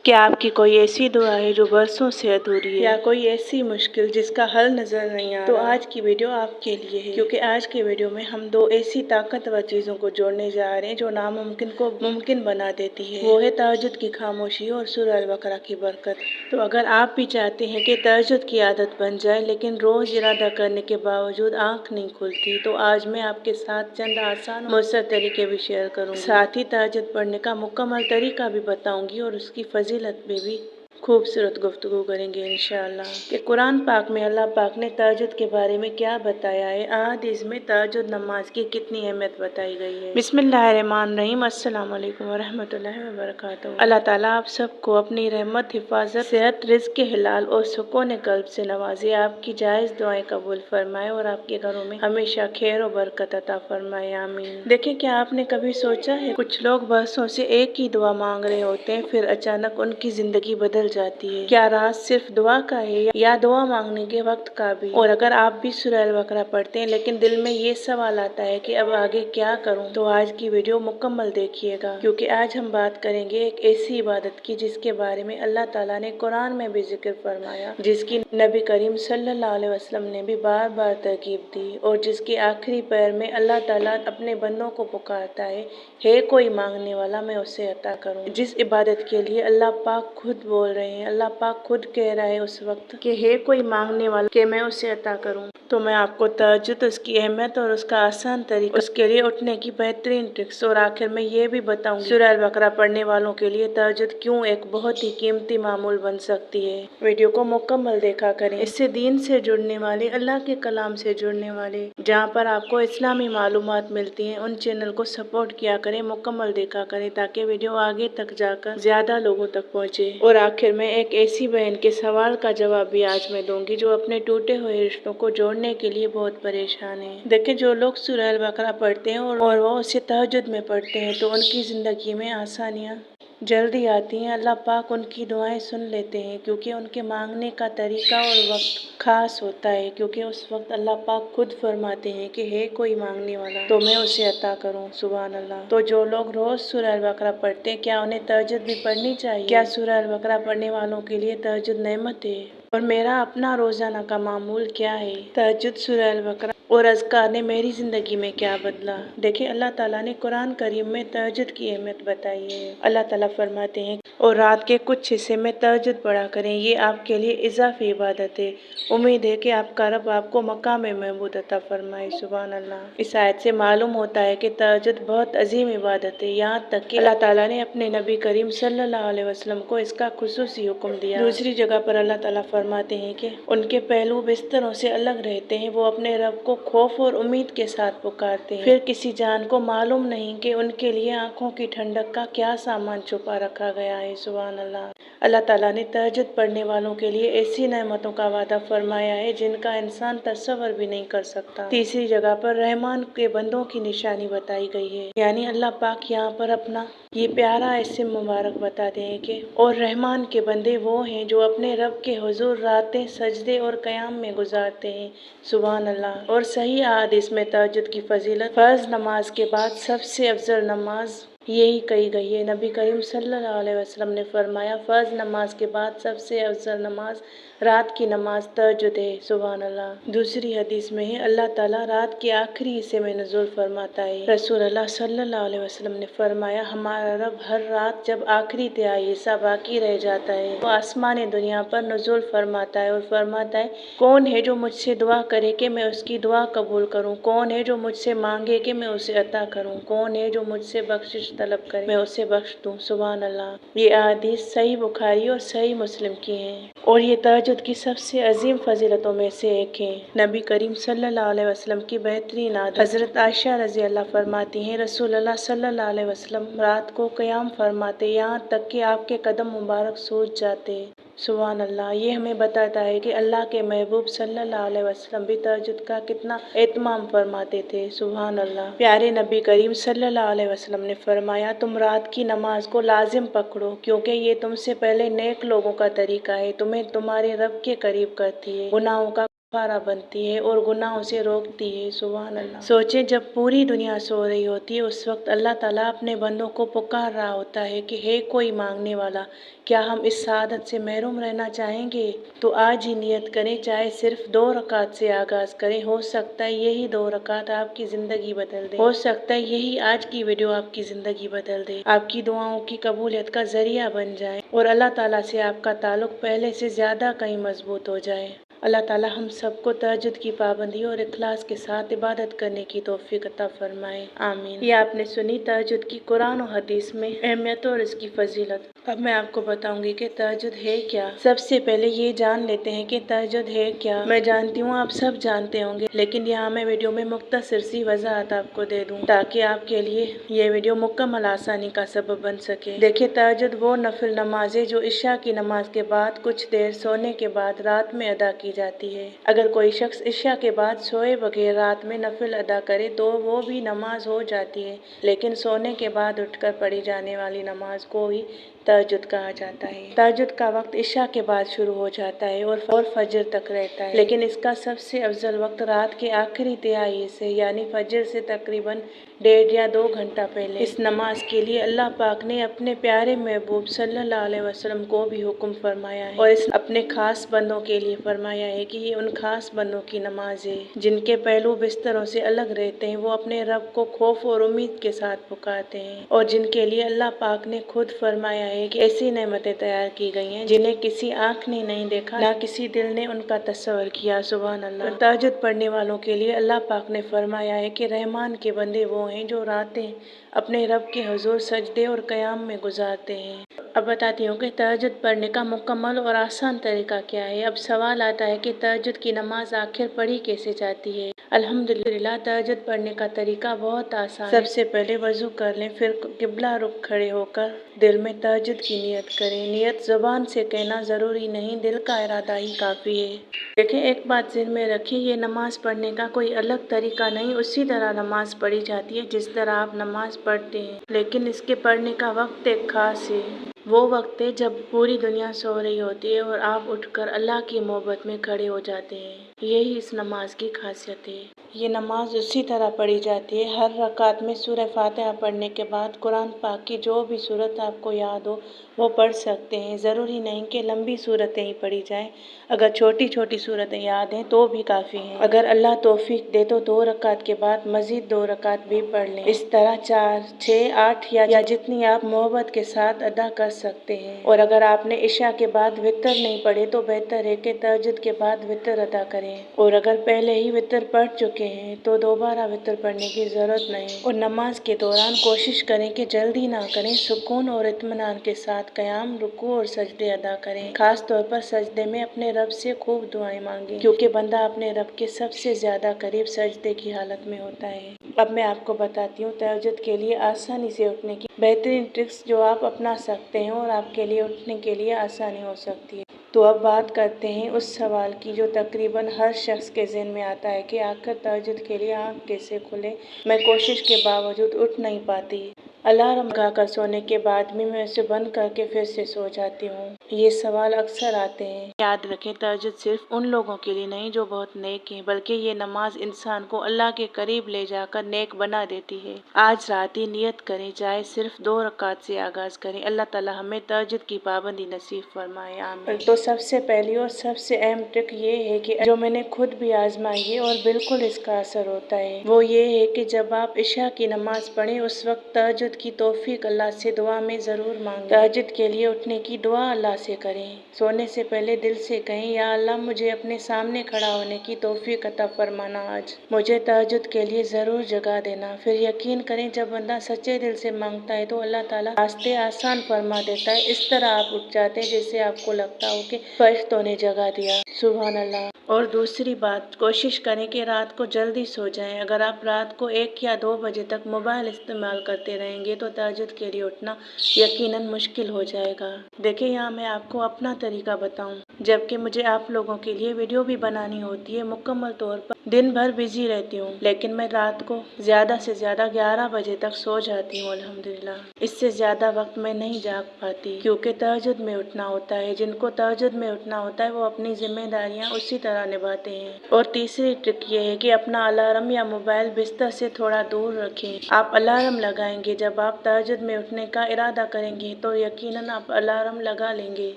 क्या आपकी कोई ऐसी दुआ है जो बरसों से अधूरी है, या कोई ऐसी मुश्किल जिसका हल नजर नहीं आ रहा? तो आज की वीडियो आपके लिए है, क्योंकि आज की वीडियो में हम दो ऐसी ताकतवर चीजों को जोड़ने जा रहे हैं जो नामुमकिन को मुमकिन बना देती है। वो है तहज्जुद की खामोशी और सूरह अल बकरा की बरकत। तो अगर आप भी चाहते हैं कि तहज्जुद की आदत बन जाए लेकिन रोज इरादा करने के बावजूद आंख नहीं खुलती, तो आज मैं आपके साथ चंद आसान मौसर तरीके भी शेयर करूंगी। साथ ही तहज्जुद पढ़ने का मुकम्मल तरीका भी बताऊंगी और उसकी फजीलत में भी खूबसूरत गुफ्तगू करेंगे इंशाअल्लाह। कि कुरान पाक में अल्लाह पाक ने तहज्जुद के बारे में क्या बताया है, अहादीस में तहज्जुद नमाज की कितनी अहमियत बताई गई है। बिस्मिल्लाहिर्रहमानिर्रहीम, अस्सलाम वालेकुम वरहमतुल्लाहि वबरकातुहू। अल्लाह ताला आप सबको अपनी रहमत, हिफाजत, सेहत, रिज़्क के हिलाल और सुकून कल्ब से नवाजे, आपकी जायज़ दुआएं कबूल फरमाए और आपके घरों में हमेशा खैर और बरकत अता फरमाए, आमीन। देखिए, क्या आपने कभी सोचा है, कुछ लोग बरसों से एक ही दुआ मांग रहे होते हैं, फिर अचानक उनकी जिंदगी बदल जाती है। क्या राज सिर्फ दुआ का है या दुआ मांगने के वक्त का भी? और अगर आप भी सूरह अल बकरा पढ़ते हैं लेकिन दिल में ये सवाल आता है कि अब आगे क्या करूं, तो आज की वीडियो मुकम्मल देखिएगा, क्योंकि आज हम बात करेंगे एक ऐसी इबादत की जिसके बारे में अल्लाह ताला ने कुरान में भी जिक्र फरमाया, जिसकी नबी करीम सल्लल्लाहु अलैहि वसल्लम ने भी बार बार तरकीब दी, और जिसके आखिरी पैर में अल्लाह ताला अपने बंदों को पुकारता है कोई मांगने वाला मैं उसे अता करूं। जिस इबादत के लिए अल्लाह पाक खुद बोल रहे हैं, अल्लाह पाक खुद कह रहा है उस वक्त कि है कोई मांगने वाला कि मैं उसे अता करूं। तो मैं आपको तहज्जुद, उसकी अहमियत और उसका आसान तरीका, उसके लिए उठने की बेहतरीन ट्रिक्स और आखिर में ये भी बताऊंगी सूरह अल बकरा पढ़ने वालों के लिए तहज्जुद क्यों एक बहुत ही कीमती मामूल बन सकती है। वीडियो को मुकम्मल देखा करें। इससे दीन से जुड़ने वाले, अल्लाह के कलाम से जुड़ने वाले, जहाँ पर आपको इस्लामी मालूमात मिलती हैं, उन चैनल को सपोर्ट किया करें, मुकम्मल देखा करें, ताकि वीडियो आगे तक जाकर ज्यादा लोगों तक पहुँचे। और आखिर में एक ऐसी बहन के सवाल का जवाब भी आज मैं दूंगी जो अपने टूटे हुए रिश्तों को जोड़ने के लिए बहुत परेशान है। देखिए, जो लोग सूरह अल बकरा पढ़ते हैं और वो उसे तहज्जुद में पढ़ते हैं, तो उनकी जिंदगी में आसानियाँ जल्दी आती हैं। अल्लाह पाक उनकी दुआएं सुन लेते हैं, क्योंकि उनके मांगने का तरीका और वक्त खास होता है, क्योंकि उस वक्त अल्लाह पाक खुद फरमाते हैं कि है कोई मांगने वाला तो मैं उसे अता करूं। सुभान अल्लाह। तो जो लोग रोज सूरह अल बकरा पढ़ते हैं, क्या उन्हें तहज्जुद भी पढ़नी चाहिए? क्या सूरह अल बकरा पढ़ने वालों के लिए तहज्जुद नेमत है? और मेरा अपना रोजाना का मामूल क्या है? तहज्जुद, सूरह अल बकरा और अज़कार ने मेरी ज़िंदगी में क्या बदला? देखिए, अल्लाह ताला ने कुरान करीम में तहज्जुद की अहमियत बताई है। अल्लाह ताला फरमाते हैं, और रात के कुछ हिस्से में तहज्जुद पढ़ा करें, ये आपके लिए इजाफी इबादत है। उम्मीद है कि आपका रब आपको मकाम महमूद अता फरमाए। सुभान अल्लाह। इस आयत से मालूम होता है कि तहज्जुद बहुत अजीम इबादत है, यहाँ तक कि अल्लाह ताला ने अपने नबी करीम सल्लल्लाहु अलैहि वसल्लम को इसका खुसूसी हुक्म दिया। दूसरी जगह पर अल्लाह ताला फरमाते हैं कि उनके पहलू बिस्तरों से अलग रहते हैं, वो अपने रब को खौफ और उम्मीद के साथ पुकारते हैं। फिर किसी जान को मालूम नहीं कि उनके लिए आंखों की ठंडक का क्या सामान छुपा रखा गया है। सुभान अल्लाह। अल्लाह ताला ने तहज्जुद पढ़ने वालों के लिए ऐसी नेमतों का वादा फरमाया है जिनका इंसान तस्वर भी नहीं कर सकता। तीसरी जगह पर रहमान के बंदों की निशानी बताई गई है, यानी अल्लाह पाक यहाँ पर अपना ये प्यारा इस्म मुबारक बताते हैं कि और रहमान के बंदे वो हैं जो अपने रब के हुजूर रातें सजदे और क़याम में गुजारते हैं। सुभान अल्लाह। और सही हदीस में तहज्जुद की फजीलत फर्ज नमाज के बाद सबसे अफजल नमाज यही कही गई है। नबी करीम सल्लल्लाहु अलैहि वसल्लम ने फरमाया, फर्ज नमाज के बाद सबसे अफजल नमाज रात की नमाज तहज्जुद है। सुभान अल्लाह। दूसरी हदीस में है, अल्लाह ताला रात के आखिरी हिस्से में नुज़ूल फरमाता है। रसूल अल्लाह सल्लल्लाहु अलैहि वसल्लम ने फरमाया, हमारा रब हर रात जब आखिरी तिहाई हिस्सा बाकी रह जाता है, वो आसमान दुनिया पर नुज़ूल फरमाता है और फरमाता है, कौन है जो मुझसे दुआ करे कि मैं उसकी दुआ कबूल करूं? कौन है जो मुझसे मांगे कि मैं उसे अता करूं? कौन है जो मुझसे बख्शिश तलब करे, मैं उसे बख्श दूं? सुभान अल्लाह। ये अहादीस सही बुखारी और सही मुस्लिम की हैं, और ये तहज्जुद की सबसे अजीम फजीलतों में से एक है। नबी करीम सल्लल्लाहु अलैहि वसल्लम की बेहतरीन आदत हजरत आयशा रजी अल्लाह फरमाती हैं, रसूल अल्लाह सल्लल्लाहु अलैहि वसल्लम रात को क़याम फरमाते, यहाँ तक कि आपके कदम मुबारक सूज जाते। सुभान अल्लाह। ये हमें बताता है कि अल्लाह के महबूब सल्लल्लाहु अलैहि वसल्लम भी तहज्जुद का कितना एहतमाम फरमाते थे। सुभान अल्लाह। प्यारे नबी करीम सल्लल्लाहु अलैहि वसल्लम ने फरमाया, तुम रात की नमाज को लाजिम पकड़ो, क्योंकि ये तुमसे पहले नेक लोगों का तरीका है, तुम्हें तुम्हारे रब के करीब करती है, गुनाहों का कफ़ारा बनती है और गुनाहों से रोकती है। सुभान अल्लाह। सोचे जब पूरी दुनिया सो रही होती है उस वक्त अल्लाह ताला अपने बंदों को पुकार रहा होता है कि हे कोई मांगने वाला, क्या हम इस सादत से महरूम रहना चाहेंगे? तो आज ही नियत करें, चाहे सिर्फ 2 रकात से आगाज करें। हो सकता है यही 2 रकात आपकी जिंदगी बदल दे। हो सकता है यही आज की वीडियो आपकी जिंदगी बदल दे, आपकी दुआओं की कबूलियत का जरिया बन जाए और अल्लाह ताला से आपका ताल्लुक पहले से ज्यादा कहीं मजबूत हो जाए। अल्लाह ताला हम सबको तहज्जुद की पाबंदी और इखलास के साथ इबादत करने की तौफीक अता फरमाए। आमीन। ये आपने सुनी तहज्जुद की कुरान और हदीस में अहमियत और इसकी फजीलत। अब मैं आपको बताऊंगी कि तहज्जुद है क्या। सबसे पहले ये जान लेते हैं कि तहज्जुद है क्या। मैं जानती हूँ आप सब जानते होंगे, लेकिन यहाँ मैं वीडियो में मुख्तसर सी वजाहत आपको दे दूँ ताकि आपके लिए ये वीडियो मुकम्मल आसानी का सबब बन सके। देखिए, तहज्जुद वो नफिल नमाज है जो इशा की नमाज के बाद कुछ देर सोने के बाद रात में अदा की जाती है। अगर कोई शख्स इशा के बाद सोए बगैर रात में नफिल अदा करे तो वो भी नमाज हो जाती है, लेकिन सोने के बाद उठकर पढ़ी जाने वाली नमाज को ही तहज्जुद कहा जाता है। तहज्जुद का वक्त इशा के बाद शुरू हो जाता है और फजर तक रहता है, लेकिन इसका सबसे अफजल वक्त रात के आखिरी तिहाई से यानी फजर से तकरीबन 1.5 या 2 घंटा पहले। इस नमाज के लिए अल्लाह पाक ने अपने प्यारे महबूब सल्लल्लाहु अलैहि वसल्लम को भी हुक्म फरमाया है और इस अपने खास बंदों के लिए फरमाया है कि ये उन खास बंदों की नमाज है जिनके पहलू बिस्तरों से अलग रहते हैं। वो अपने रब को खौफ और उम्मीद के साथ पुकारते हैं और जिनके लिए अल्लाह पाक ने खुद फरमाया है कि ऐसी नेमतें तैयार की गई हैं जिन्हें किसी आँख ने नहीं देखा, ना किसी दिल ने उनका तस्वर किया। सुभान अल्लाह। तहज्जुद पढ़ने वालों के लिए अल्लाह पाक ने फरमाया है कि रहमान के बंदे वो हैं जो रातें अपने रब के हुजूर सजदे और क़याम में गुजारते हैं। अब बताती हूँ कि तहज्जुद पढ़ने का मुकम्मल और आसान तरीका क्या है। अब सवाल आता है कि तहज्जुद की नमाज आखिर पढ़ी कैसे जाती है। अल्हम्दुलिल्लाह, तहज्जुद पढ़ने का तरीका बहुत आसान है। सबसे पहले वजू कर लें, फिर किबला रुख खड़े होकर दिल में तहज्जुद की नियत करें। नियत जुबान से कहना जरूरी नहीं, दिल का इरादा ही काफी है। देखिए, एक बात ज़हन में रखिए, ये नमाज पढ़ने का कोई अलग तरीका नहीं, उसी तरह नमाज पढ़ी जाती है जिस तरह आप नमाज पढ़ते हैं, लेकिन इसके पढ़ने का वक्त एक खास है। वो वक्त है जब पूरी दुनिया सो रही होती है और आप उठकर अल्लाह की मोहब्बत में खड़े हो जाते हैं। यही इस नमाज की खासियत है। ये नमाज उसी तरह पढ़ी जाती है। हर रकात में सूरह फातिहा पढ़ने के बाद कुरान पाक की जो भी सूरत आपको याद हो वो पढ़ सकते हैं। ज़रूरी नहीं कि लंबी सूरतें ही पढ़ी जाएं, अगर छोटी छोटी सूरतें याद हैं तो भी काफ़ी हैं। अगर अल्लाह तौफीक दे तो 2 रकात के बाद मज़ीद 2 रकात भी पढ़ लें। इस तरह 4, 6, 8 या जितनी आप मोहब्बत के साथ अदा कर सकते हैं। और अगर आपने इशा के बाद वितर नहीं पढ़े तो बेहतर है कि तहज्जुद के बाद वितर अदा करें, और अगर पहले ही वितर पढ़ चुके हैं तो दोबारा वितर पढ़ने की ज़रूरत नहीं। और नमाज के दौरान कोशिश करें कि जल्दी ना करें, सुकून और इत्मीनान के साथ क़याम, रुकू और सजदे अदा करें। खास तौर पर सजदे में अपने रब से खूब दुआएं मांगें, क्योंकि बंदा अपने रब के सबसे ज्यादा करीब सजदे की हालत में होता है। अब मैं आपको बताती हूँ तहज्जुद के लिए आसानी से उठने की बेहतरीन ट्रिक्स जो आप अपना सकते हैं और आपके लिए उठने के लिए आसानी हो सकती है। तो अब बात करते हैं उस सवाल की जो तकरीबन हर शख्स के ज़हन में आता है कि आखिर तहज्जुद के लिए आँख कैसे खुले। मैं कोशिश के बावजूद उठ नहीं पाती, अलार्म लगाकर सोने के बाद भी मैं उसे बंद करके फिर से सो जाती हूँ। ये सवाल अक्सर आते हैं। याद रखें, तहज्जुद सिर्फ उन लोगों के लिए नहीं जो बहुत नेक हैं, बल्कि ये नमाज इंसान को अल्लाह के करीब ले जाकर नेक बना देती है। आज रात ही नियत करें, चाहे सिर्फ 2 रकात से आगाज करें। अल्लाह ताला हमें तहज्जुद की पाबंदी नसीब फरमाए। आमीन। तो सबसे पहली और सबसे अहम ट्रिक ये है कि जो मैंने खुद भी आजमाई है और बिल्कुल इसका असर होता है, वो ये है कि जब आप इशा की नमाज पढ़ें उस वक्त तहज्जुद की तौफीक अल्लाह से दुआ में ज़रूर मांगें। तहज्जुद के लिए उठने की दुआ अल्लाह से करें। सोने से पहले दिल से कहें, या अल्लाह मुझे अपने सामने खड़ा होने की तौफीक अता फरमाना, आज मुझे तहज्जुद के लिए ज़रूर जगा देना। फिर यकीन करें, जब बंदा सच्चे दिल से मांगता है तो अल्लाह ताला रास्ते आसान फरमा देता है। इस तरह आप उठ जाते हैं जैसे आपको लगता हो कि फरिश्तों ने जगा दिया। सुभान अल्लाह। और दूसरी बात, कोशिश करें कि रात को जल्दी सो जाएं। अगर आप रात को 1 या 2 बजे तक मोबाइल इस्तेमाल करते रहेंगे तो तहज्जुद के लिए उठना यकीनन मुश्किल हो जाएगा। देखिए, यहाँ मैं आपको अपना तरीका बताऊं, जबकि मुझे आप लोगों के लिए वीडियो भी बनानी होती है। मुकम्मल तौर पर दिन भर बिजी रहती हूँ, लेकिन मैं रात को ज़्यादा से ज़्यादा 11 बजे तक सो जाती हूँ अल्हम्दुलिल्लाह। इससे ज़्यादा वक्त मैं नहीं जाग पाती, क्योंकि तहज्जुद में उठना होता है। जिनको तहज्जुद में उठना होता है वो अपनी जिम्मेदारियाँ उसी तरह निभाते हैं। और तीसरी ट्रिक ये है कि अपना अलार्म या मोबाइल बिस्तर से थोड़ा दूर रखें। आप अलार्म लगाएंगे, जब आप तहज्जुद में उठने का इरादा करेंगे तो यकीनन आप अलार्म लगा लेंगे,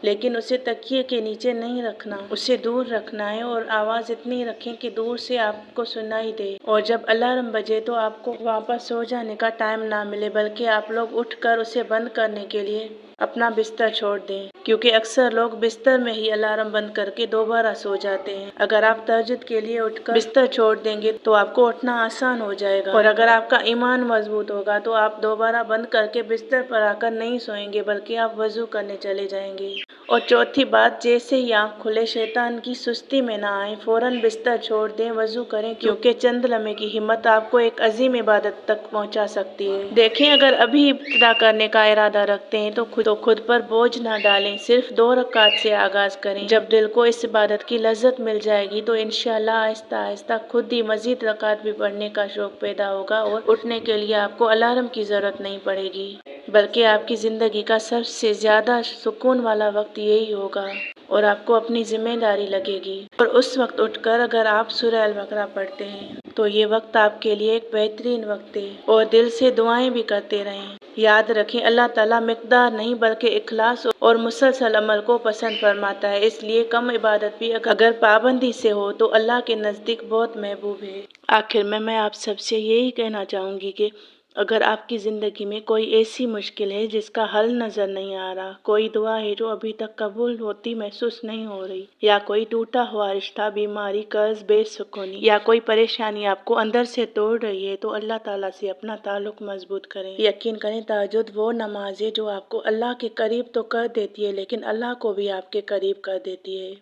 लेकिन उसे तकिए के नीचे नहीं रखना, उसे दूर रखना है और आवाज़ इतनी रखें कि दूर से आपको सुनाई दे। और जब अलार्म बजे तो आपको वापस सो जाने का टाइम ना मिले, बल्कि आप लोग उठकर उसे बंद करने के लिए अपना बिस्तर छोड़ दें, क्योंकि अक्सर लोग बिस्तर में ही अलार्म बंद करके दोबारा सो जाते हैं। अगर आप तहज्जुद के लिए उठकर बिस्तर छोड़ देंगे तो आपको उठना आसान हो जाएगा, और अगर आपका ईमान मजबूत होगा तो आप दोबारा बंद करके बिस्तर पर आकर नहीं सोएंगे, बल्कि आप वजू करने चले जाएंगे। और चौथी बात, जैसे ही आँख खुले शैतान की सुस्ती में ना आए, फौरन बिस्तर छोड़ दें, वजू करें, क्योंकि चंद लम्हे की हिम्मत आपको एक अजीम इबादत तक पहुंचा सकती है। देखें, अगर अभी इब्तिदा करने का इरादा रखते हैं तो खुद पर बोझ ना डालें, सिर्फ 2 रकात से आगाज करें। जब दिल को इस इबादत की लज्जत मिल जाएगी तो इंशाअल्लाह आहिस्ता आहिस्ता खुद ही मजीद रकात भी पढ़ने का शौक पैदा होगा, और उठने के लिए आपको अलार्म की जरूरत नहीं पड़ेगी, बल्कि आपकी जिंदगी का सबसे ज्यादा सुकून वाला वक्त यही होगा और आपको अपनी जिम्मेदारी लगेगी। और उस वक्त उठकर अगर आप सूरह अल बकरा पढ़ते हैं तो ये वक्त आपके लिए एक बेहतरीन वक्त है, और दिल से दुआएं भी करते रहें। याद रखें, अल्लाह ताला मिकदार नहीं बल्कि इखलास और मुसलसल अमल को पसंद फरमाता है, इसलिए कम इबादत भी अगर पाबंदी से हो तो अल्लाह के नज़दीक बहुत महबूब है। आखिर में मैं आप सबसे यही कहना चाहूँगी कि अगर आपकी ज़िंदगी में कोई ऐसी मुश्किल है जिसका हल नज़र नहीं आ रहा, कोई दुआ है जो अभी तक कबूल होती महसूस नहीं हो रही, या कोई टूटा हुआ रिश्ता, बीमारी, कर्ज, बेसुकूनी, या कोई परेशानी आपको अंदर से तोड़ रही है, तो अल्लाह ताला से अपना ताल्लुक मजबूत करें। यकीन करें, तहज्जुद वो नमाज है जो आपको अल्लाह के करीब तो कर देती है, लेकिन अल्लाह को भी आपके करीब कर देती है।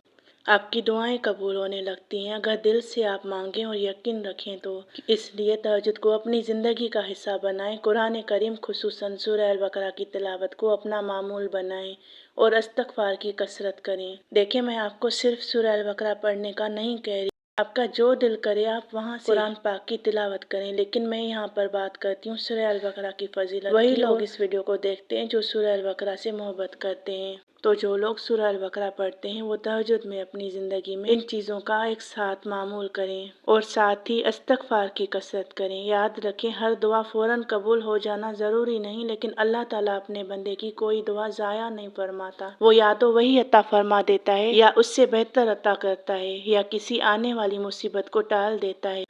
आपकी दुआएं कबूल होने लगती हैं अगर दिल से आप मांगें और यकीन रखें तो। इसलिए तहज्जुद को अपनी ज़िंदगी का हिस्सा बनाएं, कुरान करीम खुसूसन सूरह अल बकरा की तिलावत को अपना मामूल बनाएं और इस्तिग़फ़ार की कसरत करें। देखें, मैं आपको सिर्फ सूरह अल बकरा पढ़ने का नहीं कह रही, आपका जो दिल करे आप वहाँ से कुरान पाक की तिलावत करें, लेकिन मैं यहाँ पर बात करती हूँ सूरह अल बकरा की फजीलत। वही लोग इस वीडियो को देखते हैं जो सूरह अल बकरा से मोहब्बत करते हैं। तो जो लोग सूरह अल बकरा पढ़ते हैं वो तहज्जुद में अपनी ज़िंदगी में इन चीज़ों का एक साथ मामूल करें, और साथ ही इस्तिग़फ़ार की कसरत करें। याद रखें, हर दुआ फ़ौरन कबूल हो जाना ज़रूरी नहीं, लेकिन अल्लाह ताला अपने बंदे की कोई दुआ ज़ाया नहीं फरमाता। वो या तो वही अता फरमा देता है, या उससे बेहतर अता करता है, या किसी आने वाली मुसीबत को टाल देता है।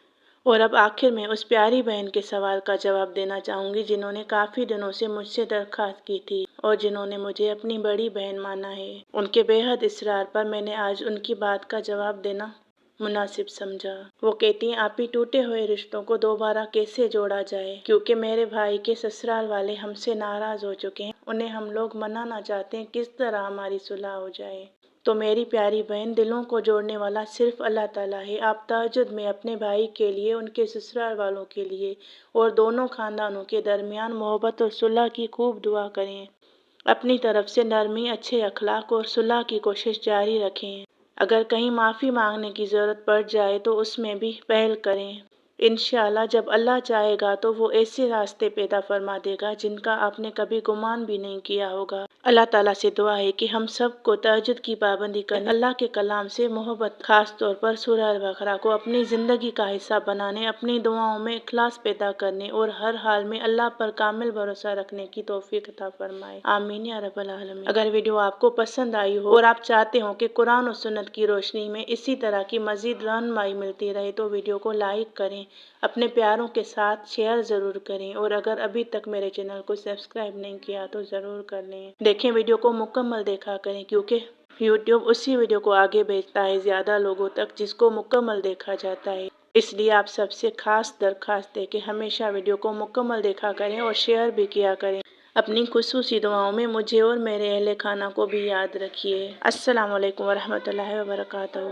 और अब आखिर में उस प्यारी बहन के सवाल का जवाब देना चाहूँगी जिन्होंने काफ़ी दिनों से मुझसे दरख्वास्त की थी और जिन्होंने मुझे अपनी बड़ी बहन माना है। उनके बेहद इसरार पर मैंने आज उनकी बात का जवाब देना मुनासिब समझा। वो कहती हैं, आप ही टूटे हुए रिश्तों को दोबारा कैसे जोड़ा जाए, क्योंकि मेरे भाई के ससुराल वाले हमसे नाराज़ हो चुके हैं, उन्हें हम लोग मनाना चाहते हैं, किस तरह हमारी सुलह हो जाए। तो मेरी प्यारी बहन, दिलों को जोड़ने वाला सिर्फ अल्लाह ताला है। आप तहज्जुद में अपने भाई के लिए, उनके ससुराल वालों के लिए और दोनों खानदानों के दरमियान मोहब्बत और सुलह की खूब दुआ करें। अपनी तरफ से नरमी, अच्छे अखलाक और सुलह की कोशिश जारी रखें। अगर कहीं माफ़ी मांगने की ज़रूरत पड़ जाए तो उसमें भी पहल करें। इंशाअल्लाह जब अल्लाह चाहेगा तो वो ऐसे रास्ते पैदा फरमा देगा जिनका आपने कभी गुमान भी नहीं किया होगा। अल्लाह ताला से दुआ है कि हम सब को तहज्जुद की पाबंदी करने, अल्लाह के कलाम से मोहब्बत, खास तौर पर सूरह अल बकरा को अपनी ज़िंदगी का हिस्सा बनाने, अपनी दुआओं में इखलास पैदा करने और हर हाल में अल्लाह पर कामिल भरोसा रखने की तौफीक अता फरमाए। आमीन या रब्बल आलमीन। अगर वीडियो आपको पसंद आई हो और आप चाहते हो कि कुरान और सुन्नत की रोशनी में इसी तरह की मज़ीद रहनुमाई मिलती रहे तो वीडियो को लाइक करें, अपने प्यारों के साथ शेयर ज़रूर करें, और अगर अभी तक मेरे चैनल को सब्सक्राइब नहीं किया तो ज़रूर कर लें। देखें, वीडियो को मुकम्मल देखा करें, क्योंकि यूट्यूब उसी वीडियो को आगे भेजता है ज़्यादा लोगों तक जिसको मुकम्मल देखा जाता है। इसलिए आप सबसे खास दरख्वास्त है कि हमेशा वीडियो को मुकम्मल देखा करें और शेयर भी किया करें। अपनी खुसूसी दुआओं में मुझे और मेरे अहले खाना को भी याद रखिए। अस्सलामु अलैकुम वरहमतुल्लाहि वबरकातुहू।